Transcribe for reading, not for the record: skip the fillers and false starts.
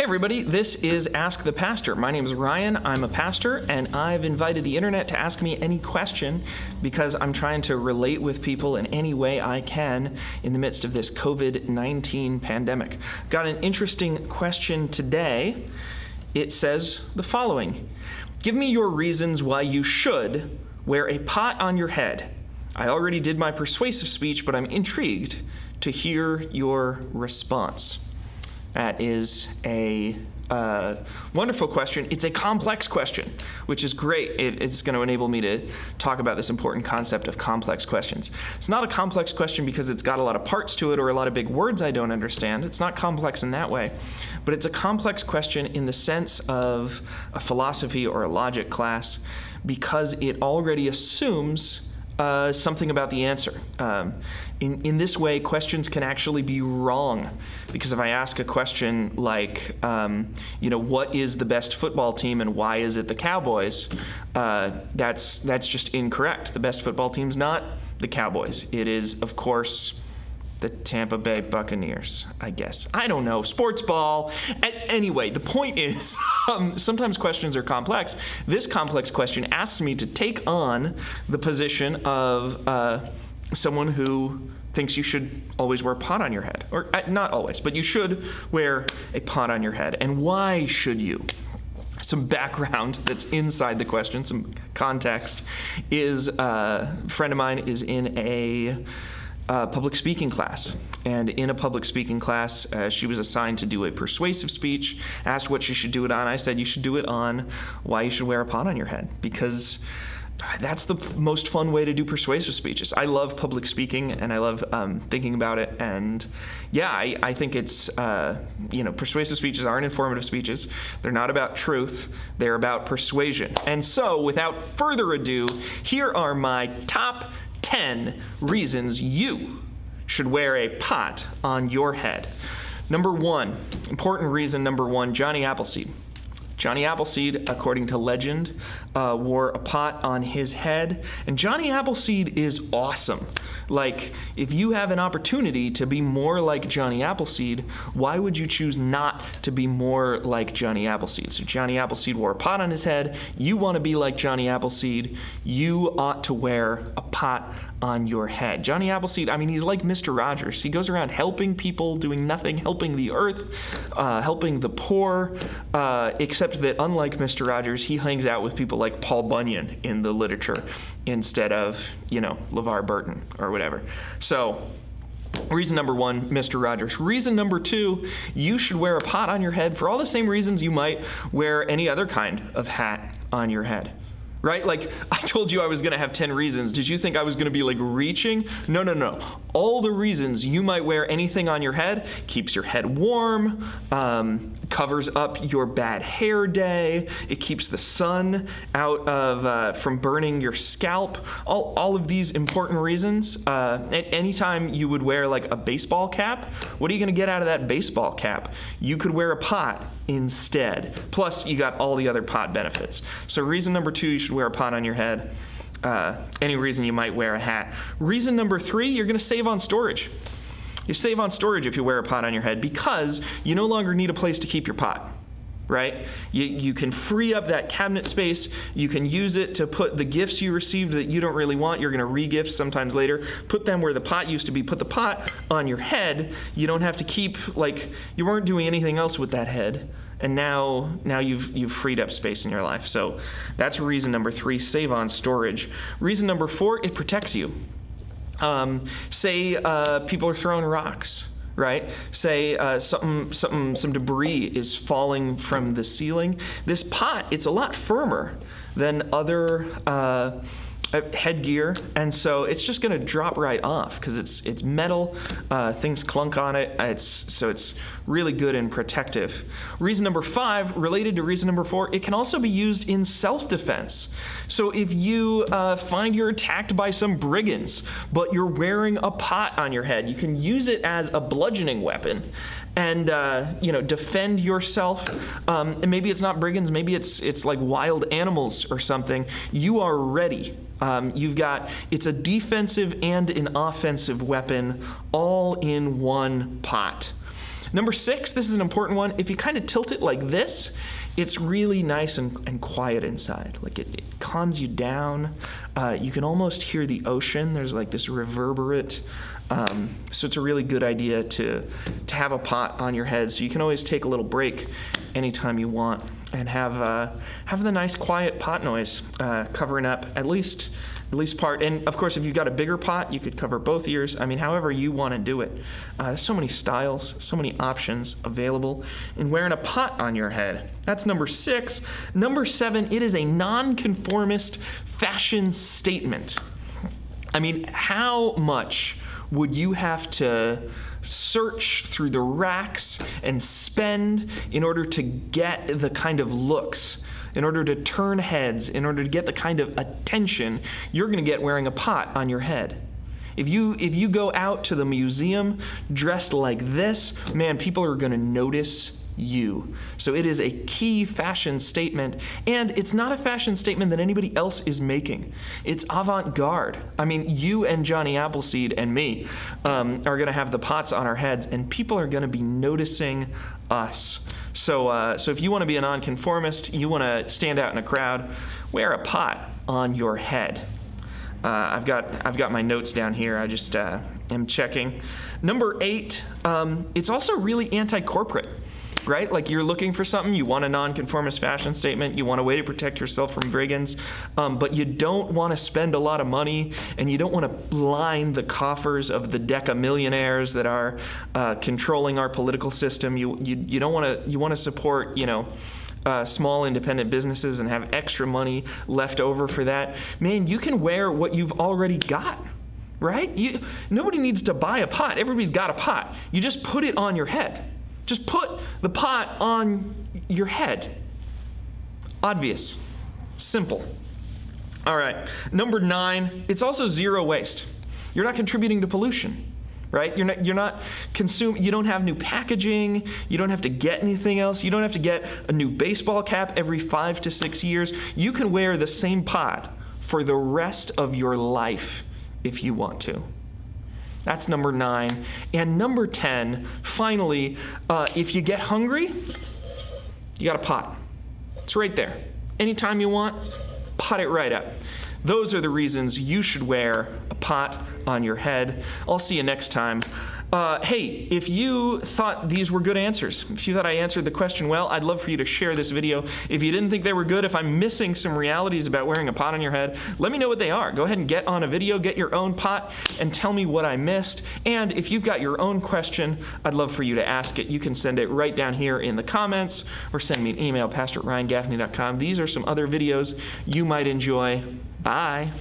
Hey everybody, this is Ask the Pastor. My name is Ryan, I'm a pastor, and I've invited the internet to ask me any question because I'm trying to relate with people in any way I can in the midst of this COVID-19 pandemic. Got an interesting question today. It says the following: give me your reasons why you should wear a pot on your head. I already did my persuasive speech, but I'm intrigued to hear your response. That is a wonderful question. It's a complex question, which is great. It's going to enable me to talk about this important concept of complex questions. It's not a complex question because it's got a lot of parts to it or a lot of big words I don't understand. It's not complex in that way, but it's a complex question in the sense of a philosophy or a logic class because it already assumes something about the answer. In this way, questions can actually be wrong, because if I ask a question like, what is the best football team and why is it the Cowboys? That's just incorrect. The best football team's not the Cowboys. It is, of course, the Tampa Bay Buccaneers, I guess. I don't know. Sports ball. Anyway, the point is, sometimes questions are complex. This complex question asks me to take on the position of someone who thinks you should always wear a pot on your head. Or not always, but you should wear a pot on your head. And why should you? Some background that's inside the question, some context, is a friend of mine is in a public speaking class. And in a public speaking class, she was assigned to do a persuasive speech, asked what she should do it on. I said, you should do it on why you should wear a pot on your head, because that's the most fun way to do persuasive speeches. I love public speaking, and I love thinking about it. And yeah, I think it's, persuasive speeches aren't informative speeches. They're not about truth. They're about persuasion. And so, without further ado, here are my top 10 reasons you should wear a pot on your head. Number one, important reason number one, Johnny Appleseed. Johnny Appleseed, according to legend, wore a pot on his head. And Johnny Appleseed is awesome. Like, if you have an opportunity to be more like Johnny Appleseed, why would you choose not to be more like Johnny Appleseed? So Johnny Appleseed wore a pot on his head. You want to be like Johnny Appleseed. You ought to wear a pot on your head. Johnny Appleseed, he's like Mr. Rogers. He goes around helping people, doing nothing, helping the earth, helping the poor, except that unlike Mr. Rogers, he hangs out with people like Paul Bunyan in the literature instead of, LeVar Burton or whatever. So, reason number one, Mr. Rogers. Reason number two, you should wear a pot on your head for all the same reasons you might wear any other kind of hat on your head. Right? Like, I told you I was going to have 10 reasons. Did you think I was going to be reaching? No. All the reasons you might wear anything on your head: keeps your head warm, covers up your bad hair day, it keeps the sun out of from burning your scalp. All of these important reasons. At any time you would wear a baseball cap, what are you going to get out of that baseball cap? You could wear a pot instead. Plus, you got all the other pot benefits. So reason number two, you should wear a pot on your head. Any reason you might wear a hat. Reason number three, you're going to save on storage. You save on storage if you wear a pot on your head because you no longer need a place to keep your pot, right? You can free up that cabinet space. You can use it to put the gifts you received that you don't really want, you're going to re-gift sometimes later, put them where the pot used to be, put the pot on your head. You don't have to keep, you weren't doing anything else with that head. And now you've freed up space in your life. So that's reason number three, save on storage. Reason number four, it protects you. Say people are throwing rocks, right? Say some debris is falling from the ceiling. This pot, it's a lot firmer than other headgear, and so it's just going to drop right off because it's metal. Things clunk on it. It's really good and protective. Reason number five, related to reason number four, it can also be used in self-defense. So if you find you're attacked by some brigands, but you're wearing a pot on your head, you can use it as a bludgeoning weapon and defend yourself. And maybe it's not brigands, maybe it's like wild animals or something. You are ready. It's a defensive and an offensive weapon all in one pot. Number 6, this is an important one. If you kind of tilt it like this, it's really nice and quiet inside. Like it calms you down. You can almost hear the ocean. There's like this reverberate. So it's a really good idea to have a pot on your head, so you can always take a little break anytime you want and have the nice quiet pot noise covering up at least part. And of course, if you've got a bigger pot, you could cover both ears. I mean, however you want to do it. There's so many styles, so many options available in wearing a pot on your head. That's number 6. Number 7, it is a nonconformist fashion statement. I mean, how much would you have to search through the racks and spend in order to get the kind of looks, in order to turn heads, in order to get the kind of attention you're going to get wearing a pot on your head? If you go out to the museum dressed like this, man, people are going to notice you. So it is a key fashion statement, and it's not a fashion statement that anybody else is making. It's avant-garde. I mean, you and Johnny Appleseed and me are going to have the pots on our heads, and people are going to be noticing us. So if you want to be a nonconformist, you want to stand out in a crowd, wear a pot on your head. I've got my notes down here. I just am checking. Number 8, it's also really anti-corporate. Right? Like you're looking for something, you want a nonconformist fashion statement, you want a way to protect yourself from brigands, but you don't want to spend a lot of money, and you don't want to line the coffers of the deca millionaires that are controlling our political system. You don't want to, you want to support, small independent businesses and have extra money left over for that. Man, you can wear what you've already got. Right? Nobody needs to buy a pot. Everybody's got a pot. You just put it on your head. Just put the pot on your head. Obvious. Simple. All right. Number 9, it's also zero waste. You're not contributing to pollution, right? You're not consuming, you don't have new packaging, you don't have to get anything else, you don't have to get a new baseball cap every 5 to 6 years. You can wear the same pot for the rest of your life if you want to. That's number 9. And number 10, finally, if you get hungry, you got a pot. It's right there. Anytime you want, pot it right up. Those are the reasons you should wear a pot on your head. I'll see you next time. Hey, if you thought these were good answers, if you thought I answered the question well, I'd love for you to share this video. If you didn't think they were good, if I'm missing some realities about wearing a pot on your head, let me know what they are. Go ahead and get on a video, get your own pot, and tell me what I missed. And if you've got your own question, I'd love for you to ask it. You can send it right down here in the comments, or send me an email, pastor@ryangaffney.com. These are some other videos you might enjoy. Bye.